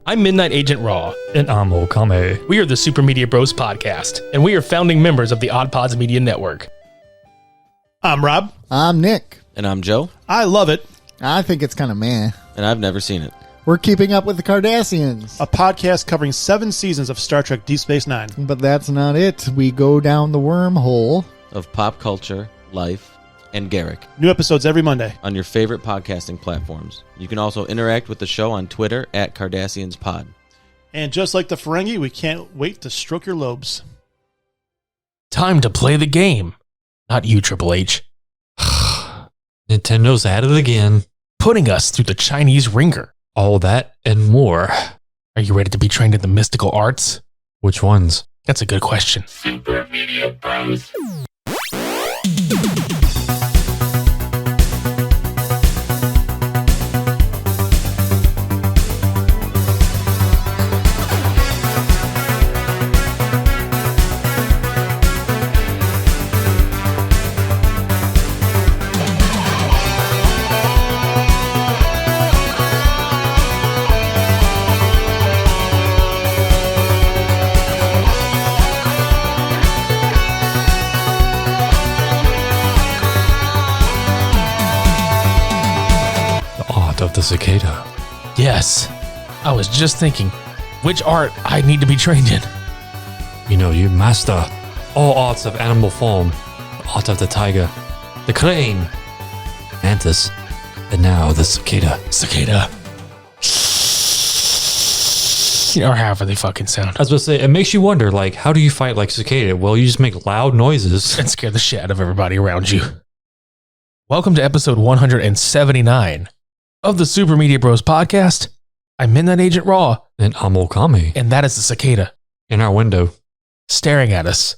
I'm Midnight Agent Raw. And I'm Okame. We are the Super Media Bros podcast, and we are founding members of the Odd Pods Media Network. I'm Rob. I'm Nick. And I'm Joe. I love it. I think it's kind of meh. And I've never seen it. We're keeping up with the Cardassians. A podcast covering 7 seasons of Star Trek Deep Space Nine. But that's not it. We go down the wormhole. Of pop culture, life, and Garrick. New episodes every Monday. On your favorite podcasting platforms. You can also interact with the show on Twitter at CardassiansPod. And just like the Ferengi, we can't wait to stroke your lobes. Time to play the game. Not you, Triple H. Nintendo's at it again. Putting us through the Chinese ringer. All that and more. Are you ready to be trained in the mystical arts? Which ones? That's a good question. Super Media Bros. Of the cicada. Yes. I was just thinking, which art I need to be trained in. You know, you master all arts of animal form. The art of the tiger, the crane, mantis, and now the cicada. Cicada. Or however they fucking sound. I was about to say, it makes you wonder, like, how do you fight like cicada? Well, you just make loud noises. And scare the shit out of everybody around you. Welcome to episode 179 of the Super Media Bros podcast. I'm Midnight Agent Raw. And I'm Okame. And that is the cicada. In our window. Staring at us.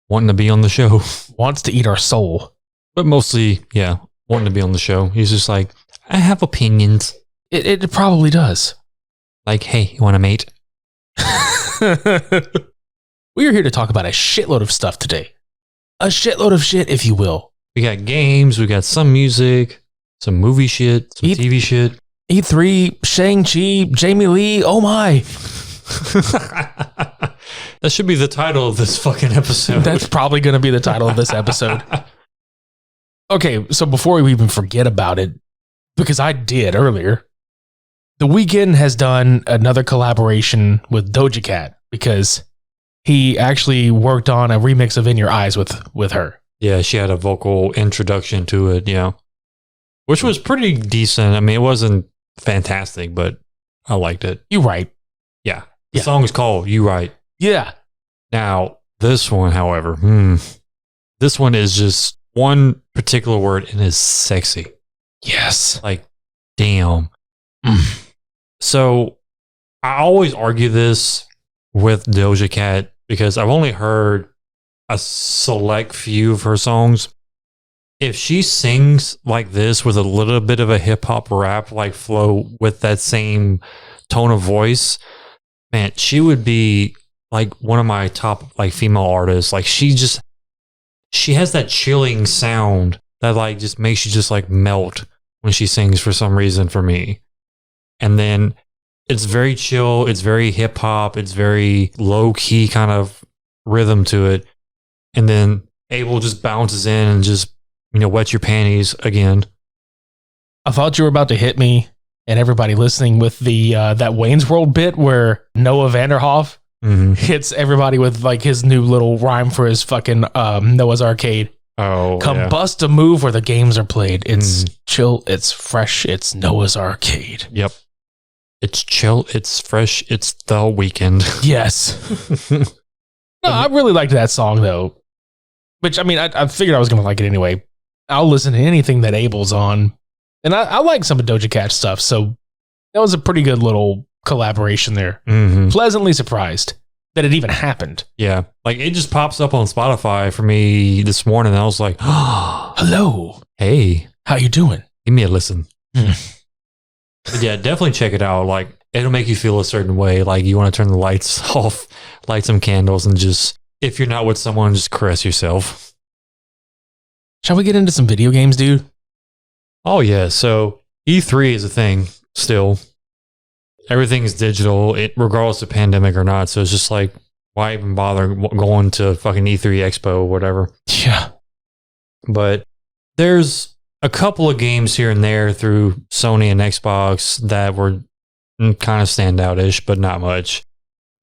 Wanting to be on the show. Wants to eat our soul. But mostly, yeah, wanting to be on the show. He's just like, I have opinions. It probably does. Like, hey, you want to mate? We are here to talk about a shitload of stuff today. A shitload of shit, if you will. We got games, we got some music, some movie shit, some TV shit. E3, Shang-Chi, Jamie Lee, oh my. That should be the title of this fucking episode. That's probably going to be the title of this episode. Okay, so before we even forget about it, because I did earlier, The Weeknd has done another collaboration with Doja Cat because he actually worked on a remix of In Your Eyes with her. Yeah, she had a vocal introduction to it, yeah. Which was pretty decent. I mean, it wasn't fantastic, but I liked it. You right. Yeah. The song is called You Right. Yeah. Now, this one, however, this one is just one particular word and it's sexy. Yes. Like, damn. So, I always argue this with Doja Cat because I've only heard a select few of her songs. If she sings like this with a little bit of a hip hop rap like flow with that same tone of voice, man, she would be like one of my top like female artists. Like she has that chilling sound that like just makes you just like melt when she sings for some reason for me. And then it's very chill, it's very hip hop, it's very low key kind of rhythm to it. And then Abel just bounces in and just, wet your panties again. I thought you were about to hit me and everybody listening with the that Wayne's World bit where Noah Vanderhoff hits everybody with like his new little rhyme for his fucking Noah's Arcade. Oh, Combust a move where the games are played. It's chill, it's fresh, it's Noah's Arcade. Yep. It's chill, it's fresh, it's the weekend. Yes. No, I really liked that song though. Which, I mean, I figured I was going to like it anyway. I'll listen to anything that Abel's on. And I like some of Doja Cat's stuff. So that was a pretty good little collaboration there. Pleasantly surprised that it even happened. Yeah. Like it just pops up on Spotify for me this morning. And I was like, oh, hello. Hey. How you doing? Give me a listen. But yeah, definitely check it out. Like it'll make you feel a certain way. Like you want to turn the lights off, light some candles and just, if you're not with someone, just caress yourself. Shall we get into some video games, dude? Oh, yeah. So E3 is a thing still. everything's digital, regardless of pandemic or not. So it's just like, why even bother going to fucking E3 Expo or whatever? Yeah. But there's a couple of games here and there through Sony and Xbox that were kind of standout-ish, but not much.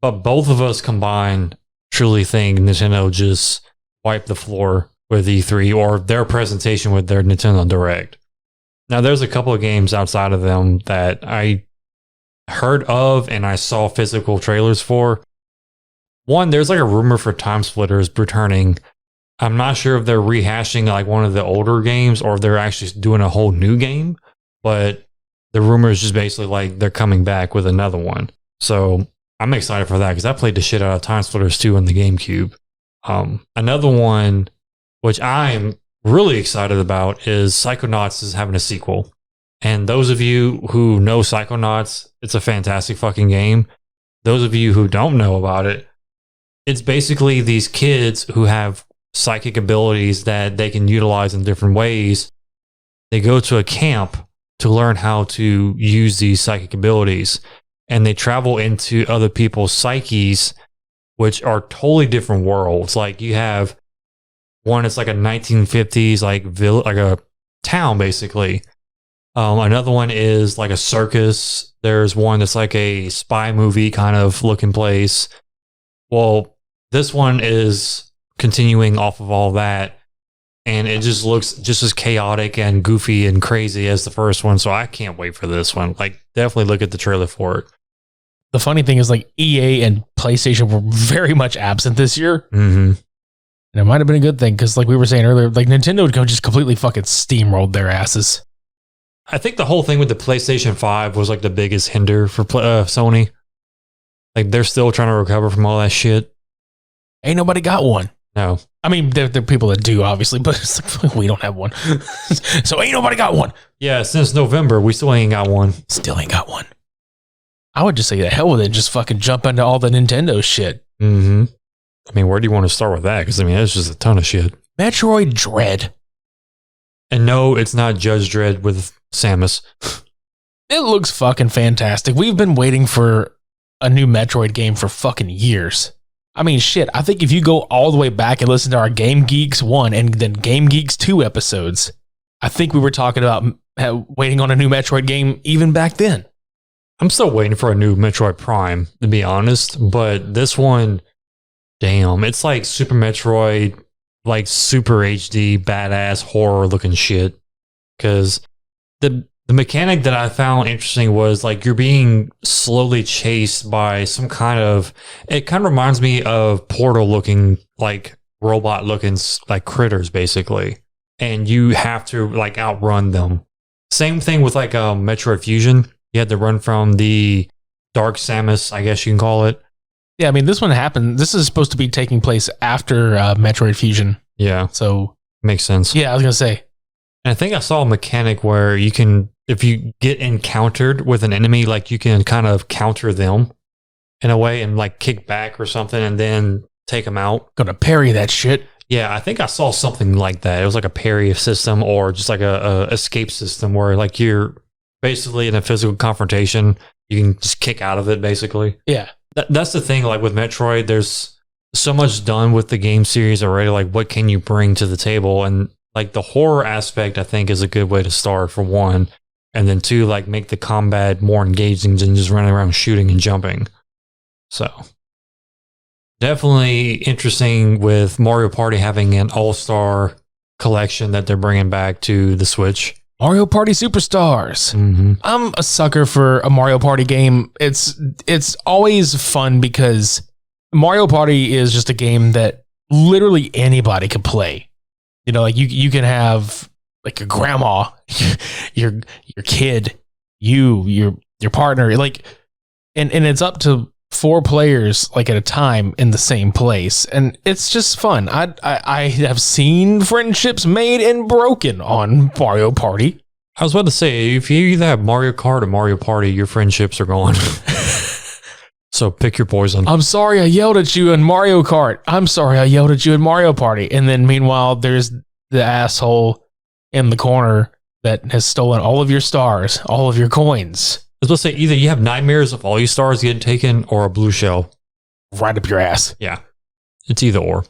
But both of us combined truly think Nintendo just wiped the floor with E3 or their presentation with their Nintendo Direct. Now, there's a couple of games outside of them that I heard of and I saw physical trailers for. One, there's like a rumor for Time Splitters returning. I'm not sure if they're rehashing like one of the older games or if they're actually doing a whole new game, but the rumor is just basically like they're coming back with another one. So I'm excited for that because I played the shit out of Time Splitters 2 on the GameCube. Another one, which I'm really excited about, is Psychonauts is having a sequel. And those of you who know Psychonauts, it's a fantastic fucking game. Those of you who don't know about it, it's basically these kids who have psychic abilities that they can utilize in different ways. They go to a camp to learn how to use these psychic abilities, and they travel into other people's psyches, which are totally different worlds. Like you have one, it's like a 1950s like a town basically. Another one is like a circus. There's one that's like a spy movie kind of looking place. Well, this one is continuing off of all that, and it just looks just as chaotic and goofy and crazy as the first one. So I can't wait for this one. Like, definitely look at the trailer for it. The funny thing is, like, EA and PlayStation were very much absent this year. Mm-hmm. And it might have been a good thing because, like we were saying earlier, like Nintendo just completely fucking steamrolled their asses. I think the whole thing with the PlayStation 5 was like the biggest hinder for Sony. Like, they're still trying to recover from all that shit. Ain't nobody got one. No. I mean, there are people that do, obviously, but it's like, we don't have one. So ain't nobody got one. Yeah, since November, we still ain't got one. Still ain't got one. I would just say the hell with it and just fucking jump into all the Nintendo shit. Mm-hmm. I mean, where do you want to start with that? Because, I mean, it's just a ton of shit. Metroid Dread. And no, it's not Judge Dredd with Samus. It looks fucking fantastic. We've been waiting for a new Metroid game for fucking years. I mean, shit, I think if you go all the way back and listen to our Game Geeks 1 and then Game Geeks 2 episodes, I think we were talking about waiting on a new Metroid game even back then. I'm still waiting for a new Metroid Prime, to be honest. But this one, damn, it's like Super Metroid, like super HD, badass, horror looking shit. Because the mechanic that I found interesting was like you're being slowly chased by some kind of, it kind of reminds me of Portal looking, like robot looking like critters basically. And you have to like outrun them. Same thing with like Metroid Fusion. You had to run from the Dark Samus, I guess you can call it. Yeah, I mean, this one happened. This is supposed to be taking place after Metroid Fusion. Yeah. So. Makes sense. Yeah, I was going to say. And I think I saw a mechanic where you can, if you get encountered with an enemy, like you can kind of counter them in a way and like kick back or something and then take them out. Gonna parry that shit. Yeah, I think I saw something like that. It was like a parry system or just like a escape system where like you're basically in a physical confrontation. You can just kick out of it basically. Yeah. That's the thing. Like with Metroid, there's so much done with the game series already. Like what can you bring to the table? And like the horror aspect, I think, is a good way to start for one. And then two, like make the combat more engaging than just running around shooting and jumping. So definitely interesting with Mario Party having an all-star collection that they're bringing back to the Switch. Mario Party Superstars. Mm-hmm. I'm a sucker for a Mario Party game. It's always fun because Mario Party is just a game that literally anybody can play. You know, like you can have like your grandma, your kid, your partner, like, and it's up to 4 players like at a time in the same place, and it's just fun. I have seen friendships made and broken on Mario Party. I was about to say, if you either have Mario Kart or Mario Party, your friendships are gone. So pick your poison. I'm sorry I yelled at you in Mario Kart. I'm sorry I yelled at you in Mario Party. And then meanwhile, there's the asshole in the corner that has stolen all of your stars, all of your coins. was supposed to say either you have nightmares of all your stars getting taken or a blue shell. Right up your ass. Yeah. It's either or.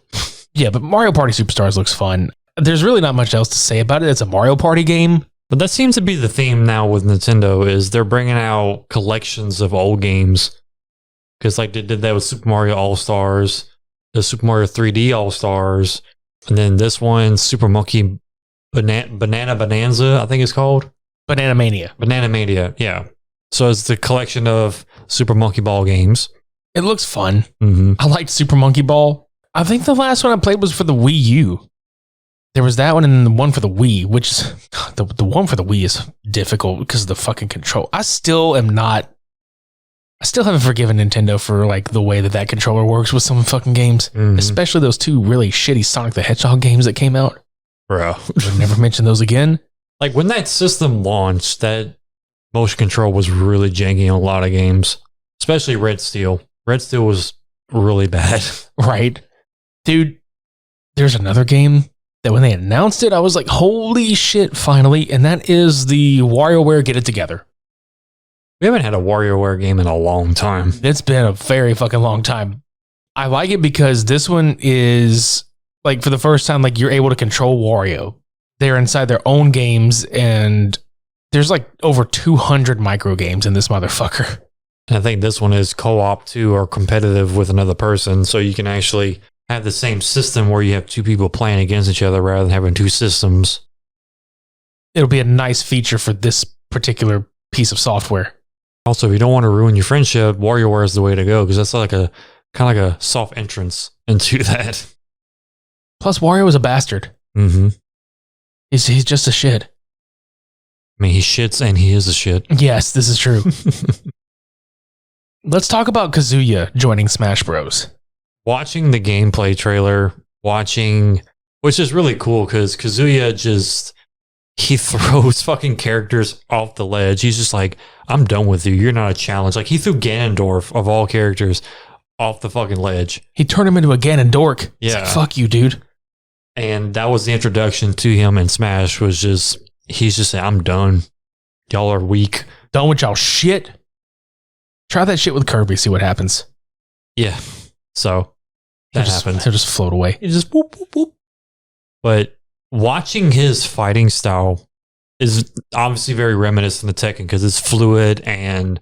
Yeah, but Mario Party Superstars looks fun. There's really not much else to say about it. It's a Mario Party game. But that seems to be the theme now with Nintendo is they're bringing out collections of old games. Because like they did that with Super Mario All-Stars, the Super Mario 3D All-Stars, and then this one, Super Monkey Banana Bonanza, I think it's called. Banana Mania. Banana Mania, yeah. So it's the collection of Super Monkey Ball games. It looks fun. Mm-hmm. I liked Super Monkey Ball. I think the last one I played was for the Wii U. There was that one and the one for the Wii, which is, the one for the Wii is difficult because of the fucking control. I still haven't forgiven Nintendo for like the way that controller works with some fucking games, especially those two really shitty Sonic the Hedgehog games that came out. Bro. We'll never mention those again. Like when that system launched, that motion control was really janky in a lot of games, especially Red Steel. Red Steel was really bad. Right. Dude, there's another game that when they announced it, I was like, holy shit, finally. And that is the WarioWare Get It Together. We haven't had a WarioWare game in a long time. It's been a very fucking long time. I like it because this one is like for the first time, like you're able to control Wario. They're inside their own games and there's like over 200 micro games in this motherfucker. And I think this one is co-op too or competitive with another person. So you can actually have the same system where you have two people playing against each other rather than having two systems. It'll be a nice feature for this particular piece of software. Also, if you don't want to ruin your friendship, WarioWare is the way to go because that's like a kind of like a soft entrance into that. Plus, Wario is a bastard. Mm-hmm. He's just a shit. I mean, he shits and he is a shit. Yes, this is true. Let's talk about Kazuya joining Smash Bros. Watching the gameplay trailer, which is really cool because Kazuya he throws fucking characters off the ledge. He's just like, I'm done with you. You're not a challenge. Like he threw Ganondorf of all characters off the fucking ledge. He turned him into a Ganondork. He's Yeah. like, fuck you, dude. And that was the introduction to him in Smash he's just saying, I'm done. Y'all are weak. Done with y'all shit. Try that shit with Kirby, see what happens. Yeah. So that happens. He'll just float away. He just whoop, whoop, whoop. But watching his fighting style is obviously very reminiscent of Tekken because it's fluid and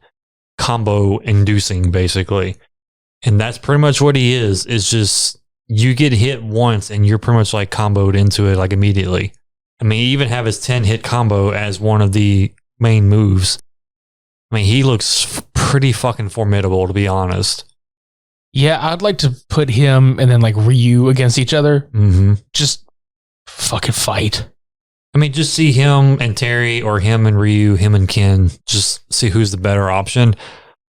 combo inducing, basically. And that's pretty much what he is. It's just you get hit once and you're pretty much like comboed into it like immediately. I mean, he even have his 10 hit combo as one of the main moves. I mean, he looks pretty fucking formidable, to be honest. Yeah, I'd like to put him and then like Ryu against each other. Mm-hmm. Just fucking fight. I mean, just see him and Terry or him and Ryu, him and Ken, just see who's the better option.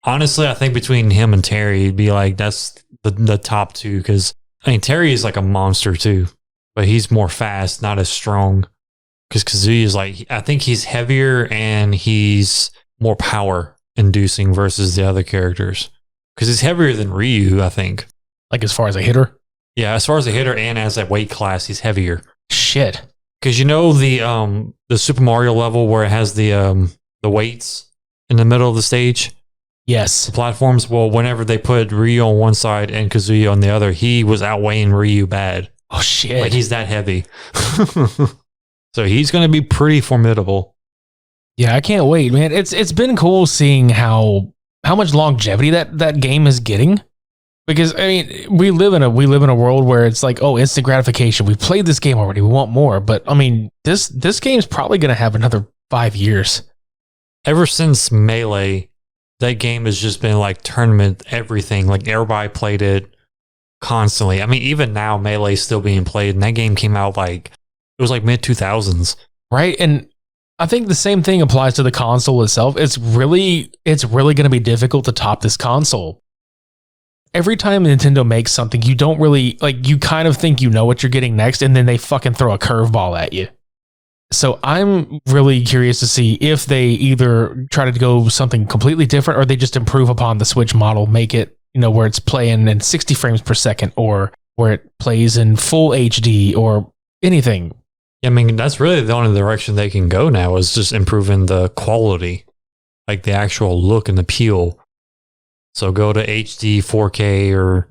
Honestly, I think between him and Terry, it'd be like that's the top two because, I mean, Terry is like a monster too, but he's more fast, not as strong. Because Kazuya is like, I think he's heavier and he's more power inducing versus the other characters. Because he's heavier than Ryu, I think. Like as far as a hitter? Yeah, as far as a hitter and as a weight class, he's heavier. Shit. Because you know the Super Mario level where it has the weights in the middle of the stage? Yes. The platforms? Well, whenever they put Ryu on one side and Kazuya on the other, he was outweighing Ryu bad. Oh, shit. Like he's that heavy. So he's going to be pretty formidable. Yeah, I can't wait, man. It's been cool seeing how much longevity that game is getting. Because I mean, we live in a world where it's like, oh, instant gratification. We played this game already. We want more. But I mean, this game's probably going to have another 5 years. Ever since Melee, that game has just been like tournament everything. Like everybody played it constantly. I mean, even now Melee's still being played, and that game came out like it was like mid 2000s, right? And I think the same thing applies to the console itself. It's really going to be difficult to top this console. Every time Nintendo makes something, you don't really like. You kind of think you know what you're getting next, and then they fucking throw a curveball at you. So I'm really curious to see if they either try to go something completely different, or they just improve upon the Switch model, make it where it's playing in 60 frames per second, or where it plays in full HD, or anything. I mean, that's really the only direction they can go now is just improving the quality. like the actual look and appeal. So go to HD, 4K, or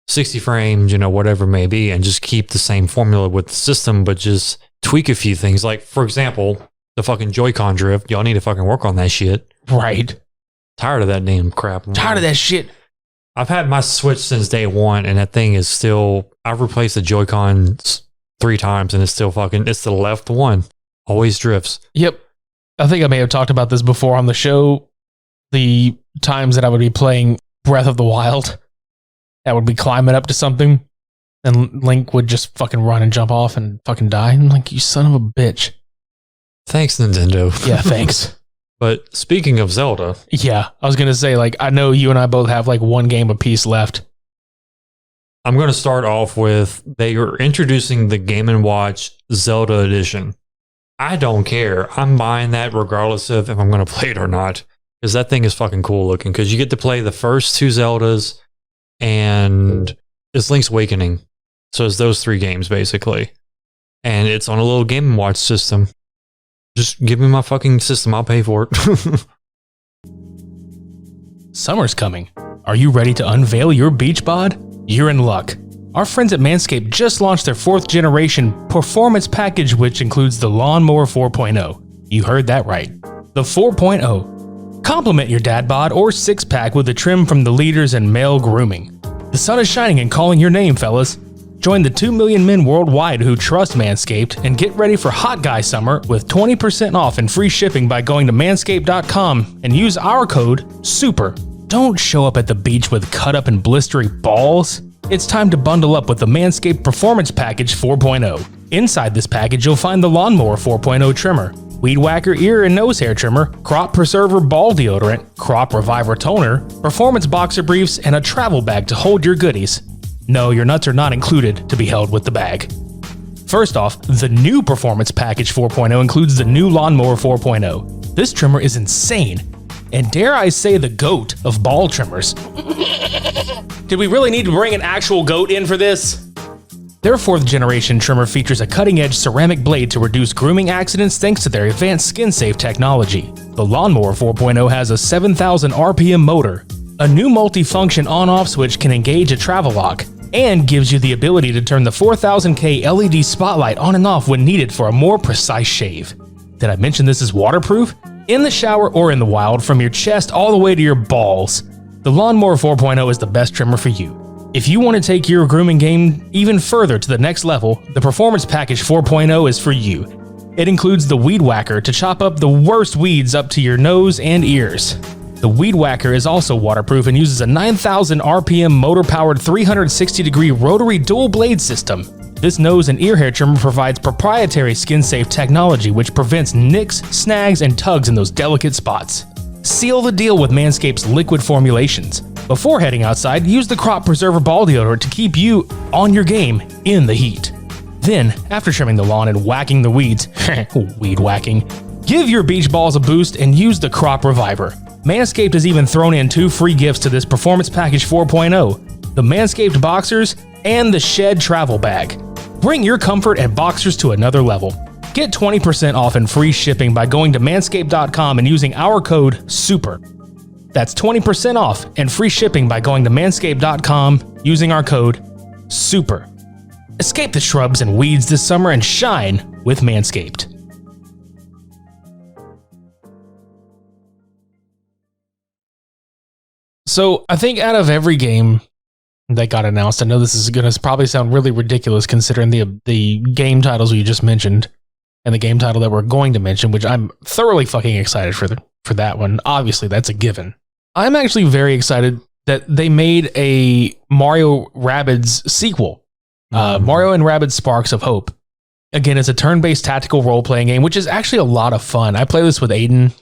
60 frames, whatever it may be, and just keep the same formula with the system, but just tweak a few things. Like, for example, the fucking Joy-Con drift. Y'all need to fucking work on that shit. Right. Tired of that damn crap. Tired of that shit. I've had my Switch since day one, and that thing is still... I've replaced the Joy-Con 3 times, and it's still fucking... It's the left one. Always drifts. Yep. I think I may have talked about this before on the show. The times that I would be playing Breath of the Wild, I would be climbing up to something, and Link would just fucking run and jump off and fucking die. And I'm like, you son of a bitch. Thanks, Nintendo. Yeah, thanks. But speaking of Zelda... Yeah, I was going to say, like, I know you and I both have like one game apiece left. I'm going to start off with they are introducing the Game & Watch Zelda Edition. I don't care. I'm buying that regardless of if I'm going to play it or not. Because that thing is fucking cool looking. Because you get to play the first 2 Zeldas and it's Link's Awakening. So it's those 3 games basically. And it's on a little Game & Watch system. Just give me my fucking system. I'll pay for it. Summer's coming. Are you ready to unveil your beach bod? You're in luck. Our friends at Manscaped just launched their 4th generation performance package, which includes the Lawnmower 4.0. You heard that right. The 4.0. Complement your dad bod or 6-pack with a trim from the leaders in male grooming. The sun is shining and calling your name, fellas. Join the 2 million men worldwide who trust Manscaped and get ready for hot guy summer with 20% off and free shipping by going to manscaped.com and use our code SUPER. Don't show up at the beach with cut up and blistering balls. It's time to bundle up with the Manscaped Performance Package 4.0. Inside this package, you'll find the Lawnmower 4.0 trimmer, Weed Whacker ear and nose hair trimmer, Crop Preserver ball deodorant, Crop Reviver toner, performance boxer briefs, and a travel bag to hold your goodies. No, your nuts are not included to be held with the bag. First off, the new Performance Package 4.0 includes the new Lawnmower 4.0. This trimmer is insane, and dare I say the GOAT of ball trimmers. Did we really need to bring an actual GOAT in for this? Their 4th generation trimmer features a cutting-edge ceramic blade to reduce grooming accidents thanks to their advanced skin-safe technology. The Lawnmower 4.0 has a 7,000 RPM motor. A new multi-function on-off switch can engage a travel lock, and gives you the ability to turn the 4000K LED spotlight on and off when needed for a more precise shave. Did I mention this is waterproof? In the shower or in the wild, from your chest all the way to your balls, the Lawnmower 4.0 is the best trimmer for you. If you want to take your grooming game even further to the next level, the Performance Package 4.0 is for you. It includes the Weed Whacker to chop up the worst weeds up to your nose and ears. The Weed Whacker is also waterproof and uses a 9,000 RPM motor-powered 360-degree rotary dual blade system. This nose and ear hair trimmer provides proprietary skin-safe technology which prevents nicks, snags, and tugs in those delicate spots. Seal the deal with Manscaped's liquid formulations. Before heading outside, use the Crop Preserver ball deodorant to keep you on your game in the heat. Then, after trimming the lawn and whacking the weeds, weed whacking, give your beach balls a boost and use the Crop Reviver. Manscaped has even thrown in 2 free gifts to this Performance Package 4.0, the Manscaped Boxers and the Shed Travel Bag. Bring your comfort and boxers to another level. Get 20% off and free shipping by going to manscaped.com and using our code SUPER. That's 20% off and free shipping by going to manscaped.com using our code SUPER. Escape the shrubs and weeds this summer and shine with Manscaped. So I think out of every game that got announced, I know this is going to probably sound really ridiculous considering the game titles we just mentioned and the game title that we're going to mention, which I'm thoroughly fucking excited for that one. Obviously, that's a given. I'm actually very excited that they made a Mario Rabbids sequel, Mario and Rabbids Sparks of Hope. Again, it's a turn-based tactical role-playing game, which is actually a lot of fun. I play this with Aiden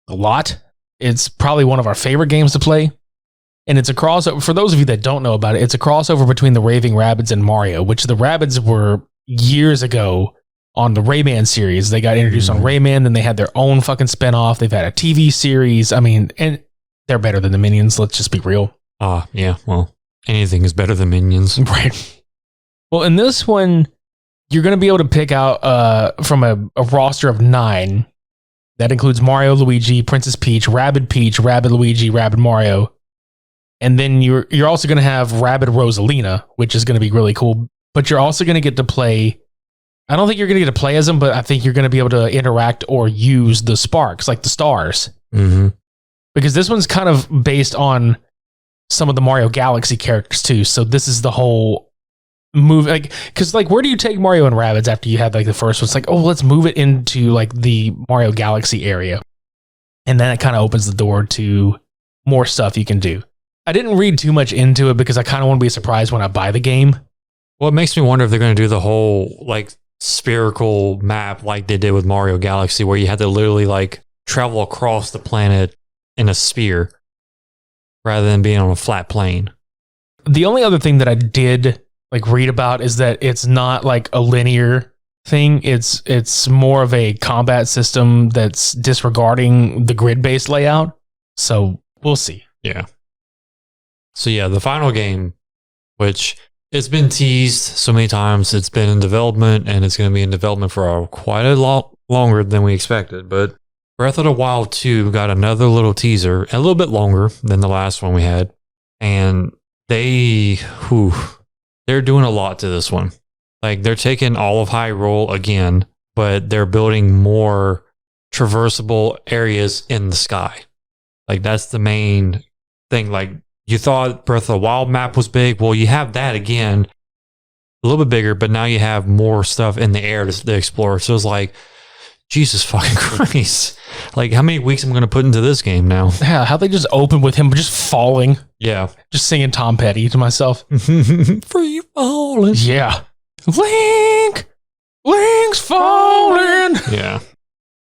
a lot. It's probably one of our favorite games to play. And it's a crossover, for those of you that don't know about it, it's a crossover between the Raving Rabbids and Mario, which the Rabbids were years ago on the Rayman series. They got introduced on Rayman, then they had their own fucking spinoff. They've had a TV series. I mean, and they're better than the Minions, let's just be real. Yeah, well, anything is better than Minions. Right. Well, in this one, you're going to be able to pick out from a roster of 9 That includes Mario, Luigi, Princess Peach, Rabid Luigi, Rabid Mario. And then you're also going to have Rabid Rosalina, which is going to be really cool. But you're also going to get to play. I don't think you're going to get to play as them, but I think you're going to be able to interact or use the sparks, like the stars. Mm-hmm. Because this one's kind of based on some of the Mario Galaxy characters too. So this is the whole move, like, because like, where do you take Mario and Rabbids after you had like the first one? It's like, oh, let's move it into like the Mario Galaxy area, and then it kind of opens the door to more stuff you can do. I didn't read too much into it because I kind of want to be surprised when I buy the game. Well, it makes me wonder if they're going to do the whole like spherical map like they did with Mario Galaxy, where you had to literally like travel across the planet in a sphere rather than being on a flat plane. The only other thing that I did like read about is that it's not like a linear thing. It's more of a combat system that's disregarding the grid-based layout. So we'll see. Yeah. So yeah, the final game, which it's been teased so many times, it's been in development, and it's going to be in development for quite a lot longer than we expected. But Breath of the Wild 2 got another little teaser, a little bit longer than the last one we had. And they're doing a lot to this one. Like, they're taking all of Hyrule again, but they're building more traversable areas in the sky. Like, that's the main thing. Like, you thought Breath of the Wild map was big. Well, you have that again, a little bit bigger, but now you have more stuff in the air to explore. So it's like, Jesus fucking Christ. Like, how many weeks am I going to put into this game now? Yeah, how they just open with him just falling. Yeah. Just singing Tom Petty to myself. Free falling. Yeah. Link's falling. Yeah.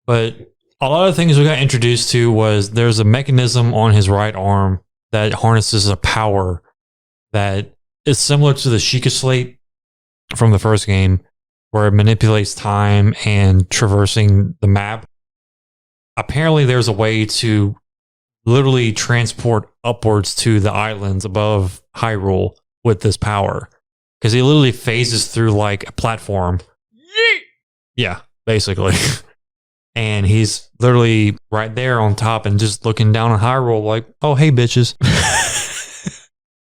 But a lot of things we got introduced to was there's a mechanism on his right arm that harnesses a power that is similar to the Sheikah Slate from the first game, where it manipulates time and traversing the map. Apparently, there's a way to literally transport upwards to the islands above Hyrule with this power, because he literally phases through like a platform. Yeah, basically. And he's literally right there on top and just looking down on Hyrule like, oh, hey, bitches.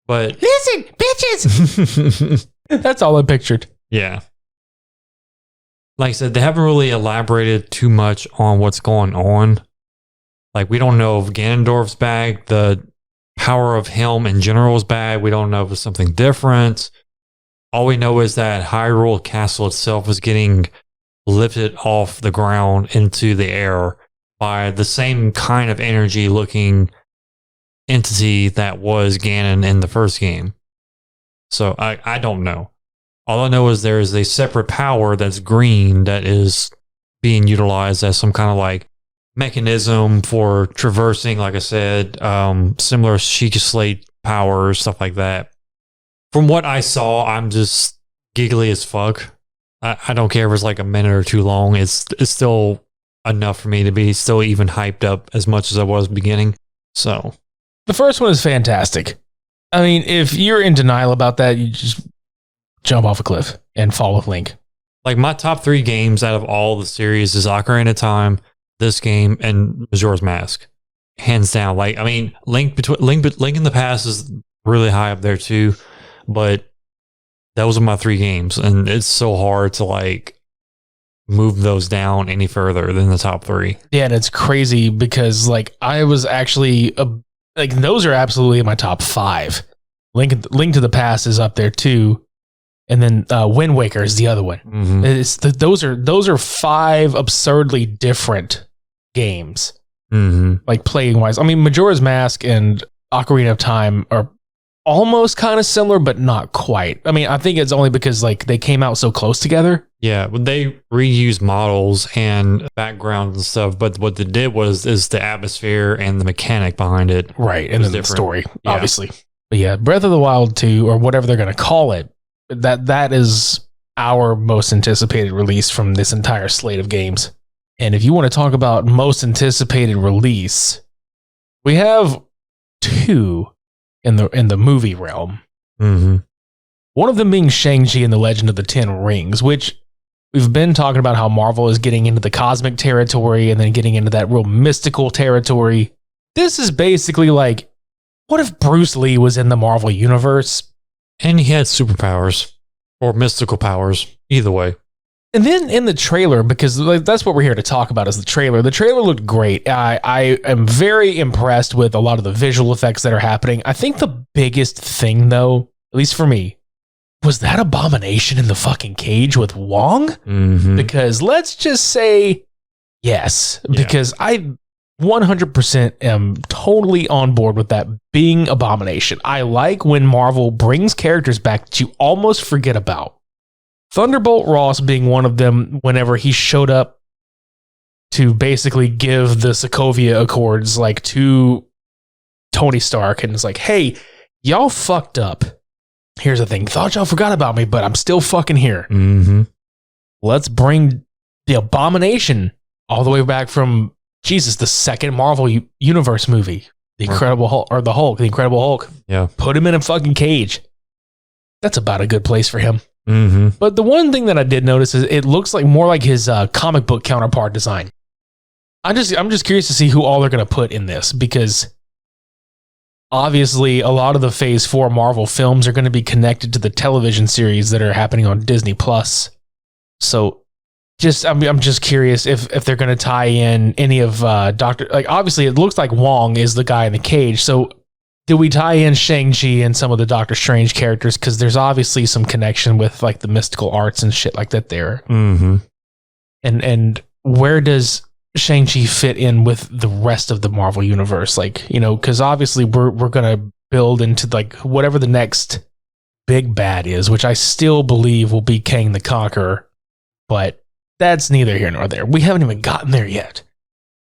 But listen, bitches. That's all I pictured. Yeah. Like I said, they haven't really elaborated too much on what's going on. Like, we don't know if Ganondorf's back, the power of him in general is back. We don't know if it's something different. All we know is that Hyrule Castle itself is getting lifted off the ground into the air by the same kind of energy looking entity that was Ganon in the first game. So I don't know. All I know is there is a separate power that's green that is being utilized as some kind of like mechanism for traversing, like I said, similar Sheikah Slate power, stuff like that. From what I saw, I'm just giggly as fuck. I don't care if it's like a minute or too long. It's still enough for me to be still even hyped up as much as I was beginning. So the first one is fantastic. I mean, if you're in denial about that, you just jump off a cliff and fall with Link. Like, my top 3 games out of all the series is Ocarina of Time, this game, and Majora's Mask. Hands down. Like, I mean, Link in the Past is really high up there too, but those are my 3 games, and it's so hard to like move those down any further than the top 3. Yeah, and it's crazy because like I was actually like those are absolutely in my top 5. Link to the Past is up there too, and then Wind Waker is the other one. Mm-hmm. Those are 5 absurdly different games, like playing wise. I mean, Majora's Mask and Ocarina of Time are almost kind of similar, but not quite. I mean, I think it's only because like they came out so close together. Yeah, when they reuse models and backgrounds and stuff, but what they did is the atmosphere and the mechanic behind it. Right, and then the story, yeah. Obviously. But yeah, Breath of the Wild 2, or whatever they're going to call it, that is our most anticipated release from this entire slate of games. And if you want to talk about most anticipated release, we have 2 in the movie realm. Mm-hmm. One of them being Shang-Chi and the Legend of the Ten Rings, which we've been talking about how Marvel is getting into the cosmic territory and then getting into that real mystical territory. This is basically like, what if Bruce Lee was in the Marvel universe? And he had superpowers or mystical powers, either way. And then in the trailer, because like, that's what we're here to talk about is the trailer. The trailer looked great. I am very impressed with a lot of the visual effects that are happening. I think the biggest thing, though, at least for me, was that abomination in the fucking cage with Wong? Mm-hmm. Because let's just say yes, because I 100% am totally on board with that being abomination. I like when Marvel brings characters back that you almost forget about. Thunderbolt Ross being one of them whenever he showed up to basically give the Sokovia Accords like to Tony Stark and it's like, hey, y'all fucked up. Here's the thing. Thought y'all forgot about me, but I'm still fucking here. Mm-hmm. Let's bring the abomination all the way back from Jesus, the second Marvel Universe movie, the Incredible Hulk, or the Hulk, the Incredible Hulk. Yeah. Put him in a fucking cage. That's about a good place for him. Mm-hmm. But the one thing that I did notice is it looks like more like his comic book counterpart design. I'm just curious to see who all they're going to put in this because obviously a lot of the Phase 4 Marvel films are going to be connected to the television series that are happening on Disney Plus. So I'm just curious if they're going to tie in any of Doctor, like obviously it looks like Wong is the guy in the cage. So do we tie in Shang-Chi and some of the Doctor Strange characters? Because there's obviously some connection with like the mystical arts and shit like that there. Mm-hmm. And where does Shang-Chi fit in with the rest of the Marvel universe? Like, you know, because obviously we're going to build into like whatever the next big bad is, which I still believe will be Kang the Conqueror. But that's neither here nor there. We haven't even gotten there yet.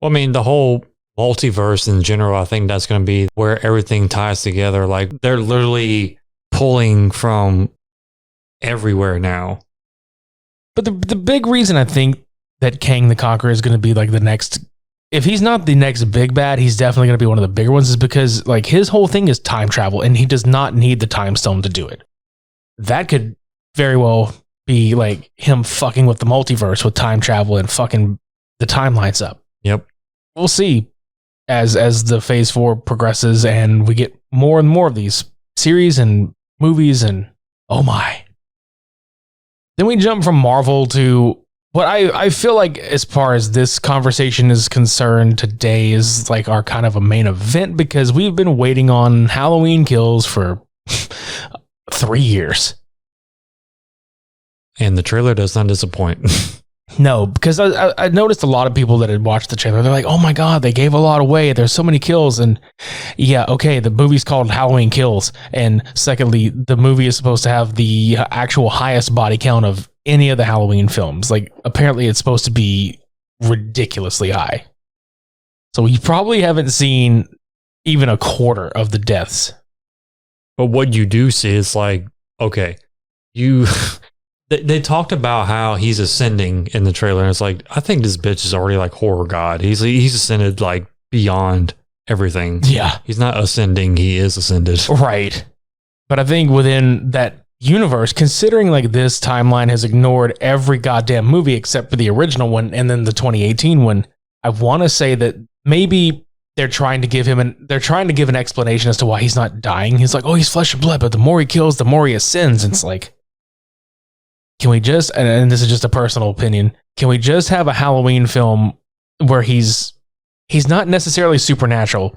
Well, I mean, the whole multiverse in general, I think that's going to be where everything ties together. Like they're literally pulling from everywhere now. But the big reason I think that Kang the Conqueror is going to be like the next, if he's not the next big bad, he's definitely going to be one of the bigger ones, is because like his whole thing is time travel and he does not need the time stone to do it. That could very well be like him fucking with the multiverse with time travel and fucking the timelines up. Yep. We'll see as the Phase 4 progresses and we get more and more of these series and movies and oh my. Then we jump from Marvel to what I feel like as far as this conversation is concerned today is like our kind of a main event because we've been waiting on Halloween Kills for 3 years. And the trailer does not disappoint. No, because I noticed a lot of people that had watched the trailer. They're like, oh my God, they gave a lot away. There's so many kills. And yeah, okay, the movie's called Halloween Kills. And secondly, the movie is supposed to have the actual highest body count of any of the Halloween films. Like, apparently it's supposed to be ridiculously high. So you probably haven't seen even a quarter of the deaths. But what you do see is like, okay, They talked about how he's ascending in the trailer, and it's like, I think this bitch is already like horror god. He's ascended like beyond everything. Yeah. He's not ascending, he is ascended. Right. But I think within that universe, considering like this timeline has ignored every goddamn movie except for the original one and then the 2018 one, I want to say that maybe they're trying to give an explanation as to why he's not dying. He's like, oh, he's flesh and blood, but the more he kills, the more he ascends. And it's like, can we just, and this is just a personal opinion, can we just have a Halloween film where he's not necessarily supernatural,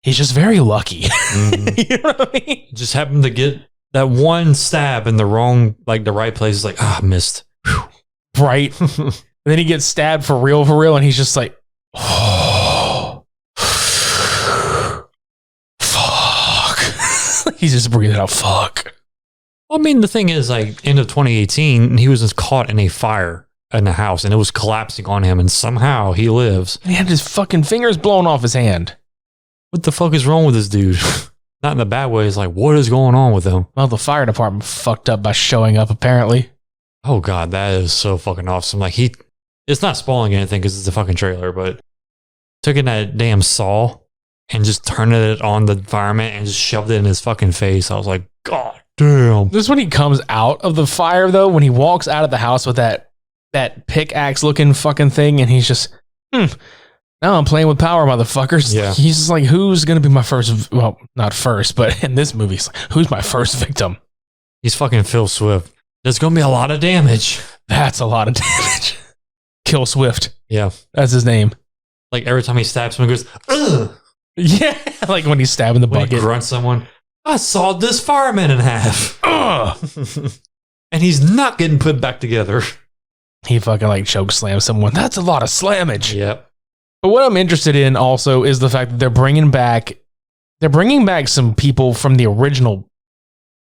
he's just very lucky. Mm-hmm. You know what I mean? Just happened to get that one stab in the right place. It's like, missed. Whew. Right. And then he gets stabbed for real, and he's just like, oh, fuck. He's just breathing out, fuck. I mean, the thing is, like, end of 2018, he was just caught in a fire in the house, and it was collapsing on him, and somehow he lives. And he had his fucking fingers blown off his hand. What the fuck is wrong with this dude? Not in the bad way. It's like, what is going on with him? Well, the fire department fucked up by showing up, apparently. Oh, God, that is so fucking awesome. Like, it's not spoiling anything because it's a fucking trailer, but taking that damn saw and just turning it on the fireman and just shoved it in his fucking face. I was like, God damn. This is when he comes out of the fire, though, when he walks out of the house with that that pickaxe looking fucking thing, and he's just, now I'm playing with power, motherfuckers. Yeah. He's just like, who's gonna be my first? Well, not first, but in this movie, he's like, who's my first victim? He's fucking Phil Swift. There's gonna be a lot of damage. That's a lot of damage. Kill Swift. Yeah. That's his name. Like every time he stabs someone, he goes, ugh. Yeah, like when he's stabbing the When he bucket. grunts someone, I sawed this fireman in half. Ugh. And he's not getting put back together. He fucking like choke slams someone. That's a lot of slammage. Yep. But what I'm interested in also is the fact that they're bringing back some people from the original.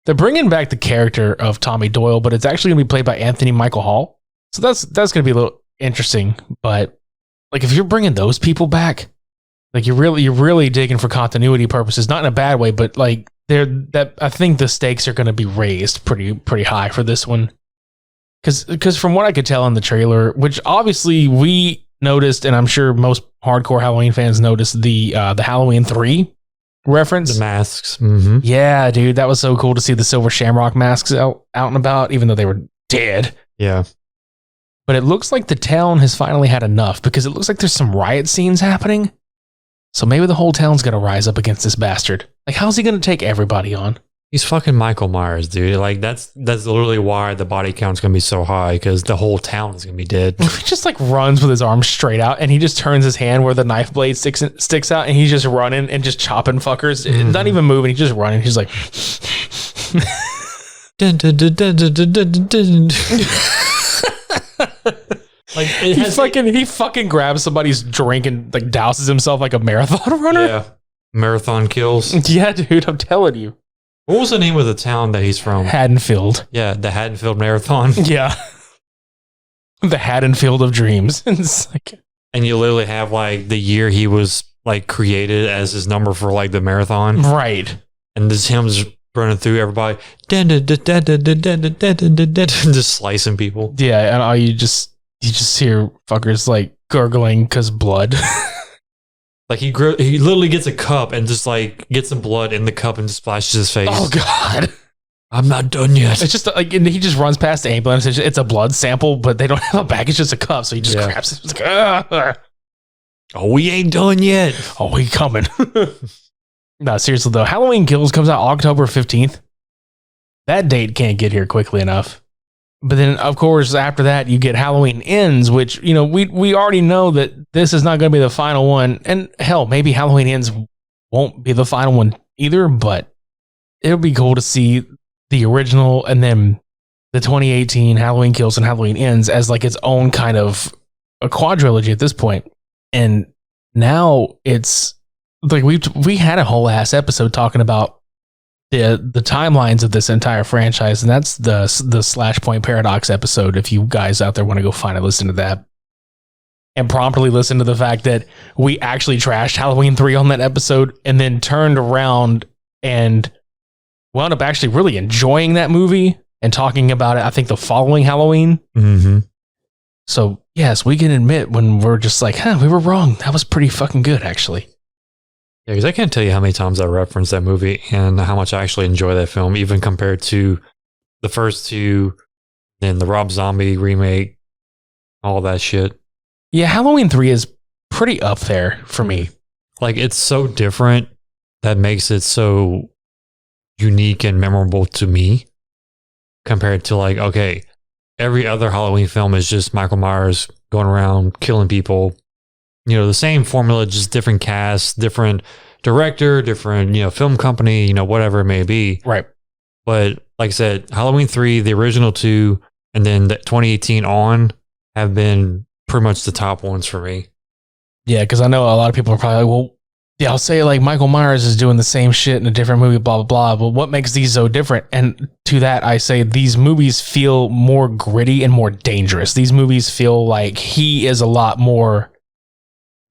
They're bringing back the character of Tommy Doyle, but it's actually going to be played by Anthony Michael Hall. So that's going to be a little interesting. But like, if you're bringing those people back, like you're really digging for continuity purposes, not in a bad way, but like I think the stakes are going to be raised pretty high for this one. Because from what I could tell in the trailer, which obviously we noticed, and I'm sure most hardcore Halloween fans noticed the Halloween 3 reference. The masks. Mm-hmm. Yeah, dude, that was so cool to see the silver shamrock masks out and about, even though they were dead. Yeah. But it looks like the town has finally had enough, because it looks like there's some riot scenes happening. So maybe the whole town's going to rise up against this bastard. Like, how's he going to take everybody on? He's fucking Michael Myers, dude. Like, that's literally why the body count's going to be so high, because the whole town is going to be dead. He just like runs with his arms straight out, and he just turns his hand where the knife blade sticks out, and he's just running and just chopping fuckers. Not even moving. He's just running. He's like... Dun, dun, dun, dun, dun, dun, dun, dun, dun. Like he fucking grabs somebody's drink and like douses himself like a marathon runner. Yeah. Marathon kills. Yeah, dude, I'm telling you. What was the name of the town that he's from? Haddonfield. Yeah, the Haddonfield Marathon. Yeah. The Haddonfield of Dreams. It's like, And you literally have like the year he was like created as his number for like the marathon. right. And this him just running through everybody. Dun, dun, dun, dun, dun, dun, dun, dun, dun, dun, dun, just slicing people. Yeah, and all you just hear fuckers like gurgling because blood. Like he literally gets a cup and just like gets some blood in the cup and just splashes his face. Oh god. I'm not done yet. It's just like, and he just runs past the ambulance. It's a blood sample, but they don't have a bag. It's just a cup, so he just grabs it. It's like, oh, we ain't done yet. Oh, we coming. No, seriously though, Halloween Kills comes out October 15th. That date can't get here quickly enough. But then, of course, after that, you get Halloween Ends, which, you know, we already know that this is not going to be the final one. And hell, maybe Halloween Ends won't be the final one either, but it'll be cool to see the original and then the 2018 Halloween Kills and Halloween Ends as like its own kind of a quadrilogy at this point. And now it's like we had a whole ass episode talking about the timelines of this entire franchise, and that's the Slashpoint Paradox episode. If you guys out there want to go find it, listen to that, and promptly listen to the fact that we actually trashed Halloween 3 on that episode, and then turned around and wound up actually really enjoying that movie and talking about it, I think, the following Halloween. Mm-hmm. So yes, we can admit when we're just like, we were wrong. That was pretty fucking good, actually. Yeah, because I can't tell you how many times I referenced that movie and how much I actually enjoy that film, even compared to the first two, then the Rob Zombie remake, all that shit. Yeah, Halloween 3 is pretty up there for me. Like, it's so different that makes it so unique and memorable to me, compared to like, okay, every other Halloween film is just Michael Myers going around killing people. You know, the same formula, just different cast, different director, different, you know, film company, you know, whatever it may be. Right. But like I said, Halloween 3, the original 2, and then the 2018 on have been pretty much the top ones for me. Yeah, because I know a lot of people are probably like, well, yeah, I'll say like Michael Myers is doing the same shit in a different movie, blah, blah, blah. But what makes these so different? And to that, I say these movies feel more gritty and more dangerous. These movies feel like he is a lot more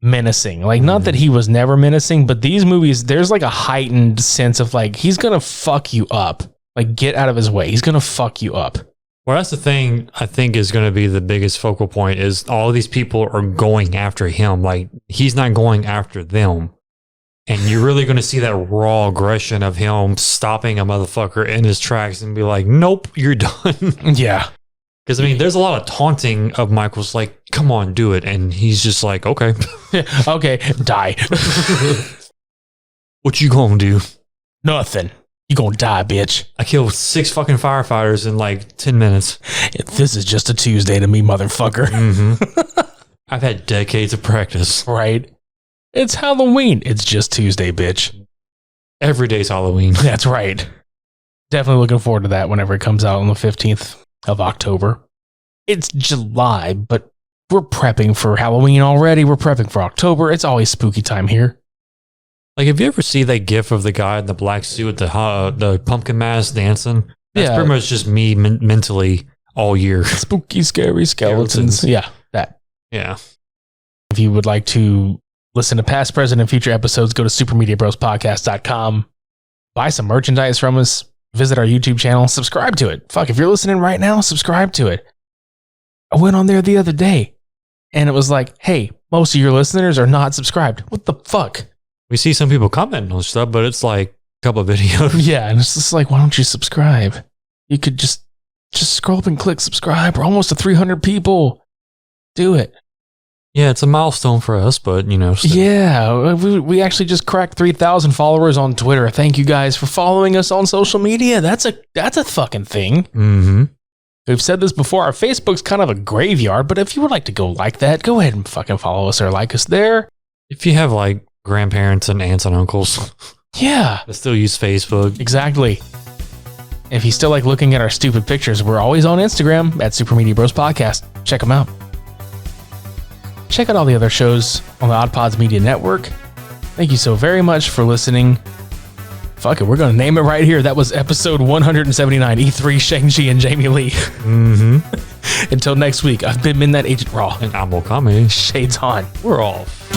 menacing. Like, not that he was never menacing, but these movies, there's like a heightened sense of like, he's going to fuck you up. Like, get out of his way. He's going to fuck you up. Well, that's the thing I think is going to be the biggest focal point is all of these people are going after him. Like, he's not going after them. And you're really going to see that raw aggression of him stopping a motherfucker in his tracks and be like, nope, you're done. Yeah. Because, I mean, there's a lot of taunting of Michael's like, come on, do it. And he's just like, okay. Okay, die. What you gonna do? Nothing. You gonna die, bitch. I killed 6 fucking firefighters in like 10 minutes. This is just a Tuesday to me, motherfucker. Mm-hmm. I've had decades of practice. Right? It's Halloween. It's just Tuesday, bitch. Every day's Halloween. That's right. Definitely looking forward to that whenever it comes out on the 15th of October. It's July, but we're prepping for Halloween already. We're prepping for October. It's always spooky time here. Like, if you ever see that gif of the guy in the black suit with the pumpkin mask dancing, that's pretty much just me mentally all year. Spooky, scary skeletons. Yeah, that. Yeah. If you would like to listen to past, present, and future episodes, go to supermediabrospodcast.com. Buy some merchandise from us. Visit our YouTube channel. Subscribe to it. Fuck, if you're listening right now, subscribe to it. I went on there the other day, and it was like, hey, most of your listeners are not subscribed. What the fuck? We see some people commenting on stuff, but it's like a couple of videos. Yeah, and it's just like, why don't you subscribe? You could just scroll up and click subscribe. We're almost to 300 people. Do it. Yeah, it's a milestone for us, but, you know. Still. Yeah, we actually just cracked 3,000 followers on Twitter. Thank you guys for following us on social media. That's a fucking thing. Mm-hmm. We've said this before. Our Facebook's kind of a graveyard, but if you would like to go like that, go ahead and fucking follow us or like us there. If you have like grandparents and aunts and uncles, yeah, that still use Facebook. Exactly. If you still like looking at our stupid pictures, we're always on Instagram at Super Media Bros Podcast. Check them out. Check out all the other shows on the Odd Pods Media Network. Thank you so very much for listening. Fuck it, we're going to name it right here. That was episode 179, E3, Shang-Chi, and Jamie Lee. Mm-hmm. Until next week, I've been Midnight Agent Raw. And I'm Okami. Shades on. We're off.